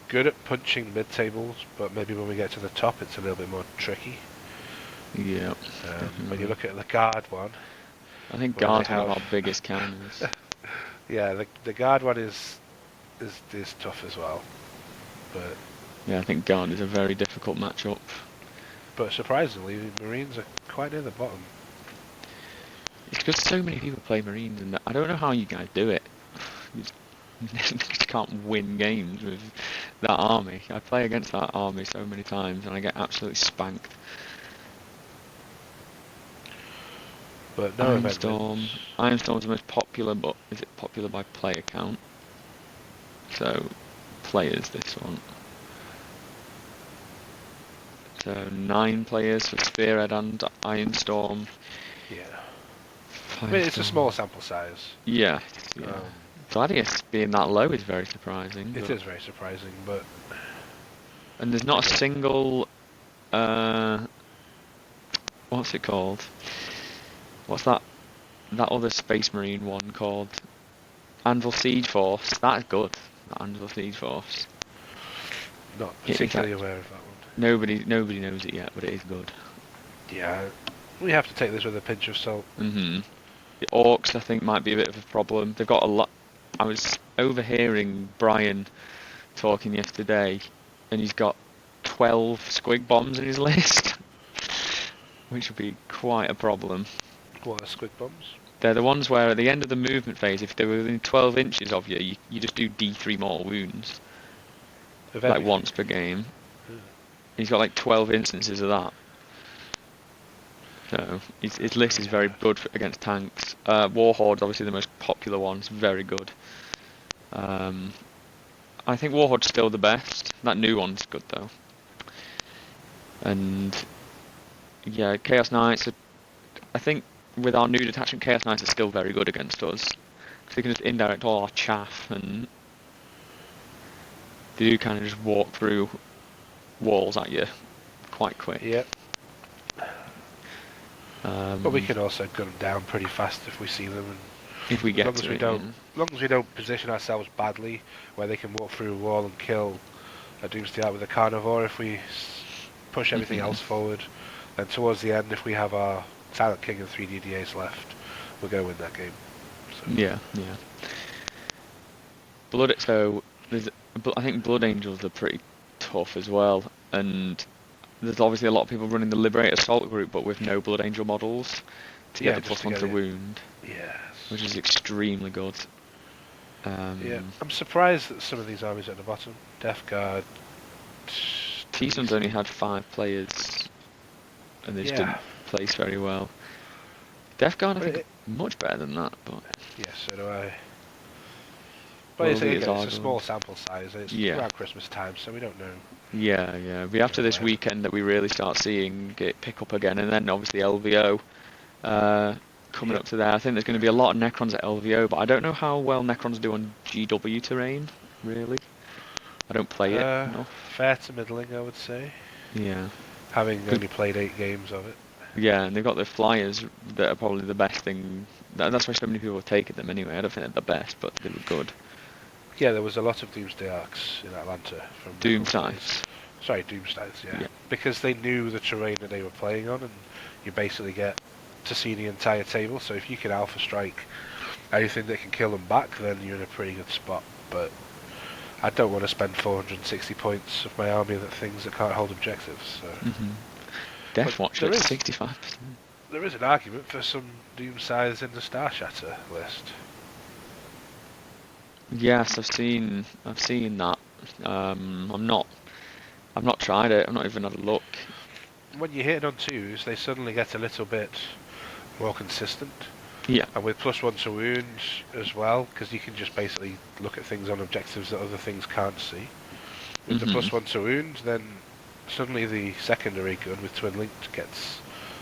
good at punching mid-tables, but maybe when we get to the top it's a little bit more tricky.
Yeah.
When you look at the guard one,
I think
where
guard's
they
one of
have-
our biggest counters.
yeah, the guard one is tough as well, but
Yeah, I think guard is a very difficult matchup.
surprisingly, Marines are quite near the bottom.
It's because so many people play Marines, and I don't know how you guys do it. You just can't win games with that army. I play against that army so many times, and I get absolutely spanked.
But no event
Ironstorm.
wins.
Ironstorm's the most popular, but is it popular by player count? So, players, this one. So, 9 players for Spearhead and Ironstorm.
Yeah. I mean, it's a
Firestorm.
small sample size.
Yeah. Yeah. Gladius being that low is very surprising.
It is very surprising, but
And there's not a single, what's it called? What's that other Space Marine one called? Anvil Siege Force. That is good. That Anvil Siege Force.
not
Yeah,
particularly
exactly.
aware of that one.
Nobody knows it yet, but it is good.
Yeah, we have to take this with a pinch of salt.
The Orcs, I think, might be a bit of a problem. They've got a lot. I was overhearing Brian talking yesterday, and he's got 12 squig bombs in his list, which would be quite a problem.
What are squig bombs?
They're the ones where at the end of the movement phase, if they're within 12 inches of you, you just do D3 more wounds, like once per game. He's got like 12 instances of that. So his list is very good against tanks. Warhorde's obviously the most popular one. It's very good. I think Warhorde's still the best. That new one's good though. And yeah, Chaos Knights. I think with our new detachment, Chaos Knights are still very good against us. Because they can just indirect all our chaff, and they do kind of just walk through walls at you quite quick.
Yep. But we can also gun them down pretty fast if we see them. And
if we get
as long
to
as we
it,
don't,
yeah.
as long as we don't position ourselves badly, where they can walk through a wall and kill a Doomsday Ark with a Carnivore. If we push everything else forward, then towards the end, if we have our Silent King and 3 DDAs left, we're going to win that game. So.
Yeah. So I think Blood Angels are pretty tough as well, and there's obviously a lot of people running the Liberate Assault group, but with no Blood Angel models to get the +1 to wound.
Yes.
Which is extremely good.
Yeah, I'm surprised that some of these armies are at the bottom. Death Guard,
T-Sun's only had 5 players, and they just didn't place very well. Death Guard, I think, much better than that, but...
Yes, so do I. But it's a small
good.
sample size, and it's
Yeah.
around Christmas time, so we don't know.
Yeah, yeah. It'll be after this weekend that we really start seeing it pick up again, and then obviously LVO coming up to there. I think there's going to be a lot of Necrons at LVO, but I don't know how well Necrons do on GW terrain, really. I don't play it enough.
Fair to middling, I would say.
Yeah.
Having only played 8 games of it.
Yeah, and they've got the flyers that are probably the best thing. That's why so many people have taken them anyway. I don't think they're the best, but they look good.
Yeah, there was a lot of Doomsday Arcs in Atlanta. From
Doomsides.
Sorry, Doomsides, yeah. Because they knew the terrain that they were playing on, and you basically get to see the entire table. So if you can Alpha Strike anything that can kill them back, then you're in a pretty good spot. But I don't want to spend 460 points of my army that things that can't hold objectives. So.
Deathwatch at 65%.
There is an argument for some Doomsides in the Starshatter list.
Yes, I've seen that. I've not tried it. I've not even had a look.
When you hit it on 2s, they suddenly get a little bit more consistent.
Yeah.
And with +1 to wound as well, because you can just basically look at things on objectives that other things can't see. With the +1 to wound, then suddenly the secondary gun with twin linked gets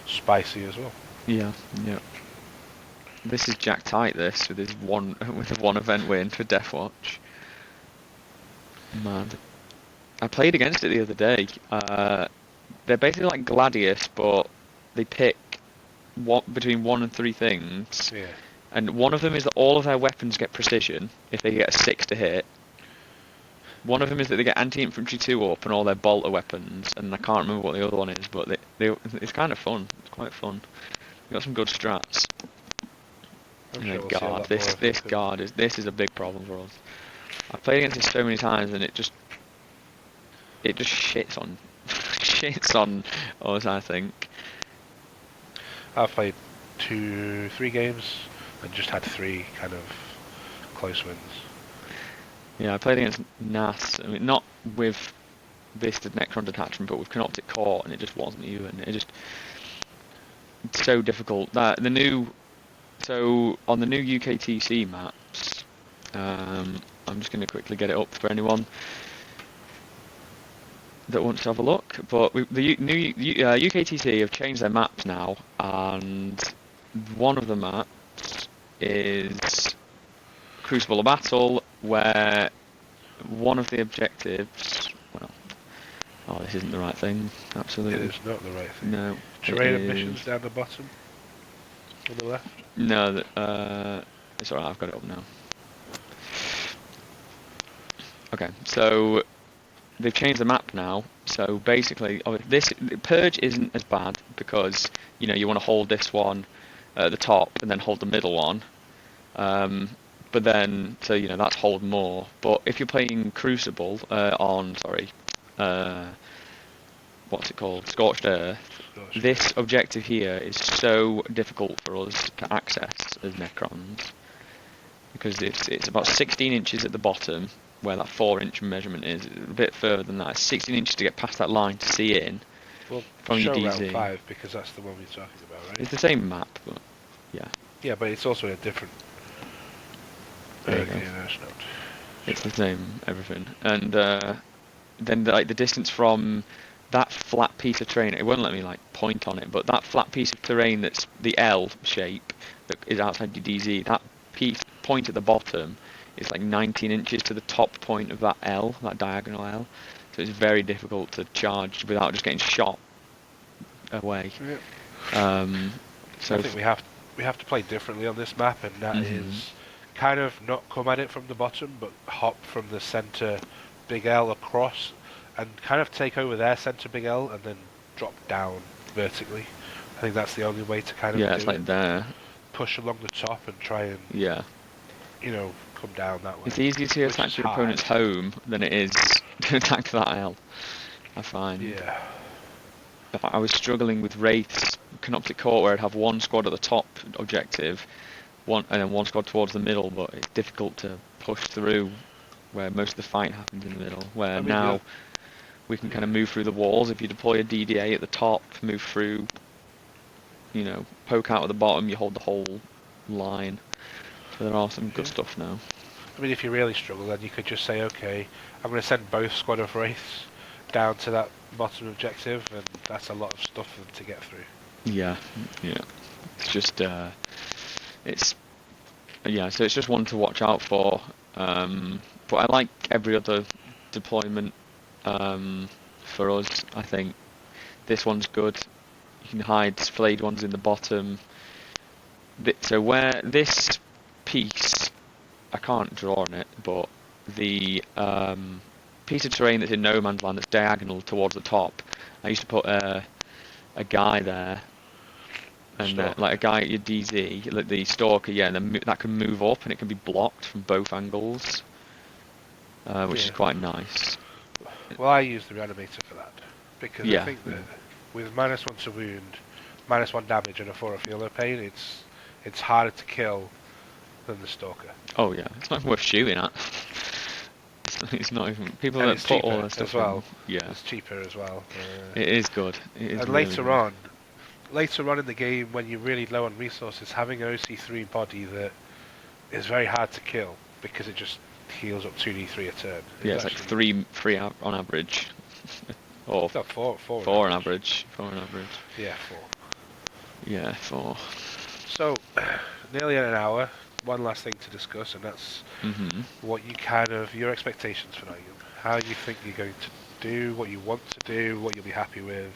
spicy as well.
Yeah, yeah. This is Jack Tight. This with his one event win for Deathwatch. Man, I played against it the other day. They're basically like Gladius, but they pick between 1 and 3 things.
Yeah.
And one of them is that all of their weapons get precision if they get a 6 to hit. One of them is that they get anti-infantry 2 up and all their bolter weapons, and I can't remember what the other one is, but it's kind of fun. It's quite fun. They've got some good strats. Guard. This guard is a big problem for us. I've played against it so many times, and it just shits on us, I think.
I've played 2-3 games and just had 3 kind of close wins.
Yeah, I played against NAS. I mean, not with this Necron detachment, but with Canoptic Court, and it just wasn't even. It's so difficult. So on the new UKTC maps, I'm just going to quickly get it up for anyone that wants to have a look. But the new UKTC have changed their maps now, and one of the maps is Crucible Battle, where one of the objectives... Oh, this isn't the right thing, absolutely.
It is not the right thing.
No.
Terrain emissions down the bottom, on the left.
No, it's alright, I've got it up now. Okay, so they've changed the map now. So basically, this Purge isn't as bad because you want to hold this one at the top and then hold the middle one. But then, so that's hold more. But if you're playing Crucible what's it called? Scorched Earth. This objective here is so difficult for us to access as Necrons because it's about 16 inches at the bottom where that 4-inch measurement is. A bit further than that. It's 16 inches to get past that line to see in.
Well,
from
show
your DZ.
round 5 because that's the one we're talking about, right?
It's the same map, but yeah.
Yeah, but it's also a different. Okay, no, it's not.
It's the same everything, and then the distance from that flat piece of terrain, it won't let me point on it, but that flat piece of terrain that's the L shape that is outside your DZ, that point at the bottom is 19 inches to the top point of that L, that diagonal L. So it's very difficult to charge without just getting shot away.
Yeah. So I think we have to play differently on this map, and that is kind of not come at it from the bottom, but hop from the center big L across and kind of take over their center big L and then drop down vertically. I think that's the only way to kind of
it's like there.
Push along the top and try and come down that way.
It's easier to attack your opponent's home than it is to attack that L, I find.
Yeah.
I was struggling with Wraith's Canoptic Court where I'd have one squad at the top objective, and then one squad towards the middle, but it's difficult to push through where most of the fight happens in the middle. Where now we can kind of move through the walls. If you deploy a DDA at the top, move through, poke out at the bottom, you hold the whole line. So there are some good stuff now.
I mean, if you really struggle, then you could just say, okay, I'm going to send both squad of wraiths down to that bottom objective, and that's a lot of stuff for them to get through.
Yeah. It's just, so it's just one to watch out for. But I like every other deployment for us. I think this one's good. You can hide flayed ones in the bottom. So where this piece, I can't draw on it, but the piece of terrain that's in no man's land that's diagonal towards the top, I used to put a guy there, and like a guy at your DZ, like the stalker, and then that can move up and it can be blocked from both angles, which is quite nice.
Well, I use the reanimator for that, because I think that with -1 to wound, -1 damage and a 4 of healer pain, it's harder to kill than the stalker.
Oh yeah, it's not worth shooting at. It's not even people
and
that put all their stuff
as well.
in. Yeah,
it's cheaper as well.
it is good. It is
and
really
later on in the game, when you're really low on resources, having an OC3 body that is very hard to kill because it just heals up 2d3 a turn.
Yeah, it's like three on average. Or
no, four
on average. 4 on average.
Yeah, 4.
Yeah, 4.
So, nearly an hour. One last thing to discuss, and that's what your expectations for Nottingham. How you think you're going to do, what you want to do, what you'll be happy with.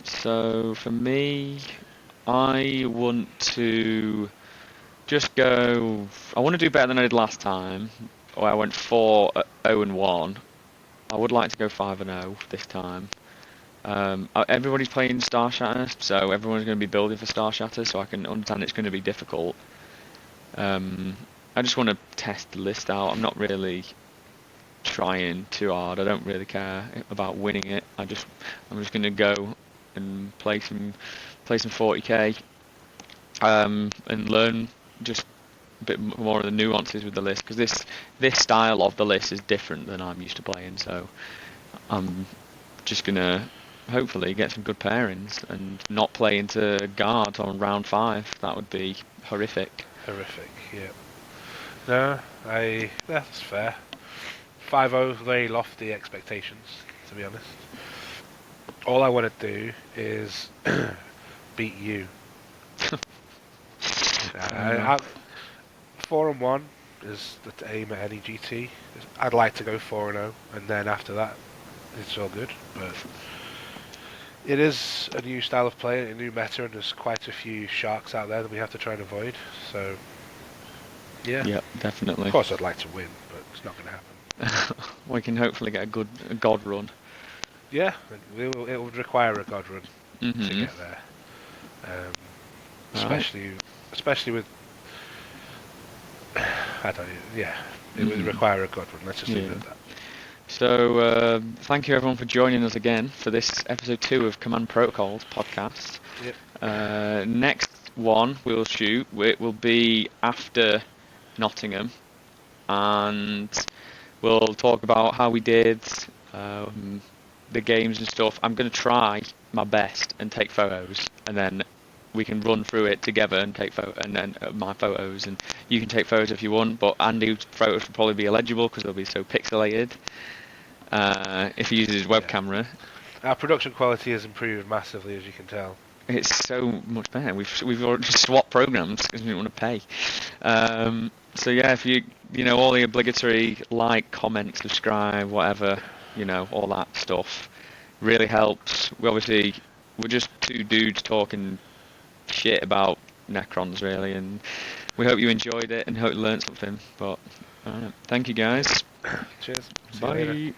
So for me, I want to just go. I want to do better than I did last time. Or I went 4-0-1. I would like to go 5-0 this time. Everybody's playing Starshatter, so everyone's going to be building for Starshatter, so I can understand it's going to be difficult. I just want to test the list out. I'm not really trying too hard. I don't really care about winning it. I'm just going to go and play some 40k, and learn just a bit more of the nuances with the list, because this style of the list is different than I'm used to playing. So I'm just gonna hopefully get some good pairings and not play into guards on round 5. That would be horrific.
Yeah. No, that's fair. 5-0, very lofty expectations, to be honest. All I want to do is beat you. 4-1 is the aim at any GT. I'd like to go 4-0, and then after that, it's all good. But it is a new style of play, a new meta, and there's quite a few sharks out there that we have to try and avoid. So, yeah.
Yeah, definitely.
Of course, I'd like to win, but it's not going to happen.
We can hopefully get a god run.
Yeah, it would require a god run to get there. Especially with, I don't know, yeah, it would require a god run. Let's just leave it at that.
So, thank you everyone for joining us again for this episode 2 of Command Protocols podcast.
Yep.
Next one we'll shoot, it will be after Nottingham, and we'll talk about how we did, the games and stuff. I'm going to try my best and take photos, and then we can run through it together and take my photos, and you can take photos if you want, but Andy's photos will probably be illegible because they'll be so pixelated if he uses his web camera.
Our production quality has improved massively, as you can tell.
It's so much better. We've already swapped programs because we didn't want to pay. So yeah, if you all the obligatory like, comment, subscribe, whatever, all that stuff really helps. We're just 2 dudes talking shit about Necrons really, and we hope you enjoyed it and hope you learned something. But thank you guys.
Cheers. See you
Bye.
later.